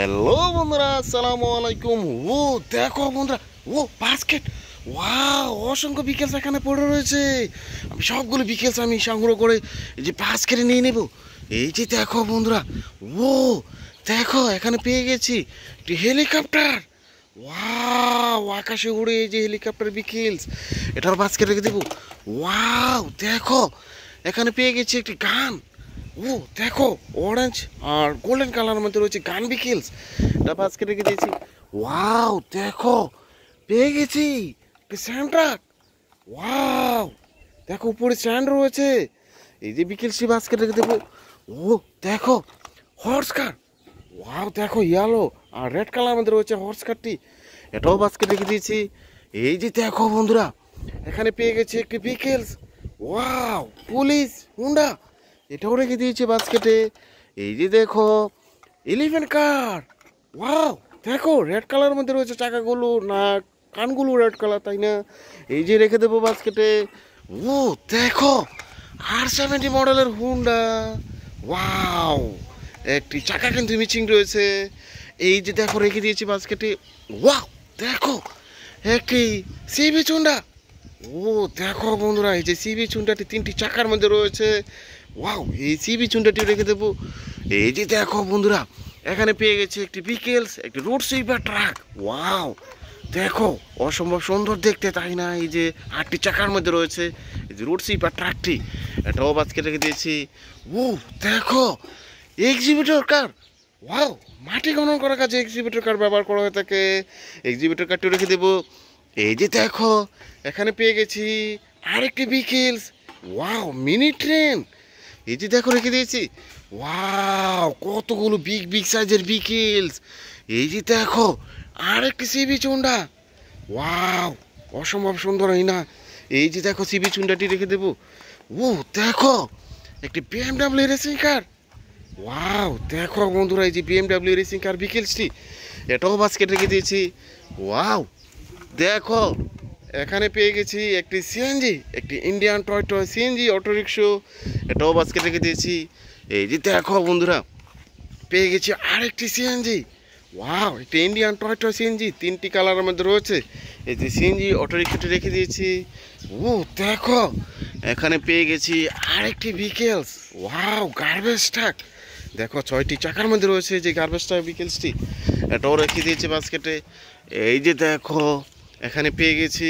Hello বন্ধুরা, আসসালামু আলাইকুম। ও দেখো বন্ধুরা, ও বাস্কেট, ওয়াও, অসংখ্য বিকেলস এখানে পড়ে রয়েছে। আমি সবগুলো বিকেলস আমি সংগ্রহ করে এই যে বাস্কেটে নিয়ে নেব। এই যে দেখো বন্ধুরা, ও দেখো এখানে পেয়ে গেছি একটি হেলিকপ্টার। ওয়াও, আকাশে উড়ে এই যে হেলিকপ্টার বিকেলস, এটার বাস্কেট রেখে দেবো। ওয়াও দেখো এখানে পেয়ে গেছি একটি গান। ও দেখো, অরেঞ্জ আর গোল্ডেন কালারের মধ্যে রয়েছে গান বিকেলস, এটা বাস্কেট রেখে দিয়েছি। ওয়াও দেখো পেয়ে গেছি স্যান্ড ট্রাক। ওয়াও দেখো উপরে স্যান্ড রয়েছে, এই যে বিকেলসটি বাস্কেট রেখে দেবো। ও দেখো হর্স কার। ওয়াও দেখো ইয়েলো আর রেড কালার মধ্যে রয়েছে হর্স কারটি, এটাও বাস্কেট রেখে দিয়েছি। এই যে দেখো বন্ধুরা, এখানে পেয়ে গেছি একটি বিকেলস। ওয়াও পুলিশ হুন্ডা, এটাও রেখে দিয়েছে বাস্কেটে। এই যে দেখো এলিফ্যান্ট কার। ওয়াও দেখো রেড কালার মধ্যে রয়েছে চাকাগুলো, না কানগুলো রেড কালার, তাই না? এই যে রেখে দেবো বাস্কেটে। ও দেখো R70 মডেলের হুন্ডা। ওয়াও একটি চাকা কিন্তু মিচিং রয়েছে, এই যে দেখো রেখে দিয়েছি বাস্কেটে। ওয়াও দেখো একটি সিবি হুন্ডা। ও দেখো বন্ধুরা, এই যে সিবি চুন্ডাটি 3টি চাকার মধ্যে রয়েছে। ওয়াও এই সিবি চুন্ডাটি রেখে দেবো। এই যে দেখো বন্ধুরা, এখানে পেয়ে গেছে একটি বিকেলস, একটি রোড সুইপার ট্রাক। ওয়াও দেখো অসম্ভব সুন্দর দেখতে, তাই না? এই যে 8টি চাকার মধ্যে রয়েছে এই যে রোড সুইপার ট্রাকটি, এটাও বাস্কেটে রেখে দিয়েছি। ও দেখো এক্সিবিটর কার। ওয়াও মাটি খনন করার কাজে এক্সিবিটর কার ব্যবহার করা হয়ে থাকে, এক্সিবিটর কারটি রেখে দেবো। এই যে দেখো এখানে পেয়ে গেছি আরেকটি বিকেলস। ওয়াও মিনি ট্রেন, এই যে দেখো রেখে দিয়েছি। ওয়াও কতগুলো বিগ বিগ সাইজের বিকেলস। এই যে দেখো আরেকটি সিবি চুন্ডা। ওয়াও অসম্ভব সুন্দর, হয় না? এই যে দেখো সিবি চুন্ডাটি রেখে দেবো। ও দেখো একটি BMW রেসিং কার। ওয়াও দেখো বন্ধুরা, এই যে BMW রেসিং কার বিকেলসটি, এটাও বাস্কেট রেখে দিয়েছি। ওয়াও দেখো এখানে পেয়ে গেছি একটি সিএনজি, একটি Indian toy toy CNG autorickshaw, এটাও বাস্কেট রেখে দিয়েছি। এই যে দেখো বন্ধুরা, পেয়ে গেছি আরেকটি সিএনজি। ওয়াও একটি ইন্ডিয়ান টয় টয় সিএনজি, 3টি কালারের মধ্যে রয়েছে, এই যে সিএনজি অটোরিক্সাটি রেখে দিয়েছি। ও দেখো এখানে পেয়ে গেছি আরেকটি বিকেলস। ওয়াও গার্বেজ ট্রাক, দেখো 6টি চাকার মধ্যে রয়েছে যে গার্বেজ ট্রাক বিকেলসটি, এটাও রেখে দিয়েছি বাস্কেটে। এই যে দেখো এখানে পেয়ে গেছি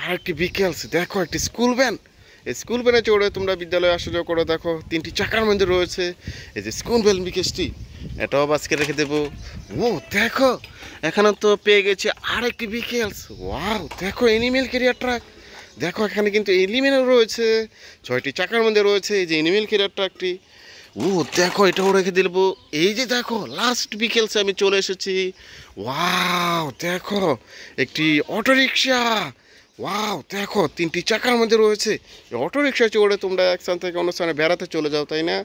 আরেকটি বিকেলস, দেখো একটি স্কুল ভ্যান। এই স্কুল ভ্যানে চড়ে তোমরা বিদ্যালয়ে আসা যাওয়া করো, দেখো 3টি চাকার মধ্যে রয়েছে এই যে স্কুল ভ্যান বিকেলসটি, এটাও বাস্কেট রেখে দেবো। ও দেখো এখানে তো পেয়ে গেছি আরেকটি বিকেলস। ওয়াও দেখো এনিমেল ক্যারিয়ার ট্রাক, দেখো এখানে কিন্তু এলিমেনও রয়েছে, 6টি চাকার মধ্যে রয়েছে এই যে এনিমেল ক্যারিয়ার ট্রাকটি। ও দেখো এটাও রেখে দিলব। এই যে দেখো লাস্ট বিকেলসে আমি চলে এসেছি। ওয়াও দেখো একটি অটোরিকশা। ওয়াও দেখো 3টি চাকার মধ্যে রয়েছে, এই অটোরিকশা চড়ে তোমরা এক স্থান থেকে অন্য স্থানে বেড়াতে চলে যাও, তাই না?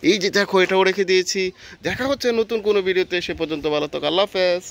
এই যে দেখো এটাও রেখে দিয়েছি। দেখা হচ্ছে নতুন কোনো ভিডিওতে, সে পর্যন্ত ভালো থাকো, আল্লাহ হাফেজ।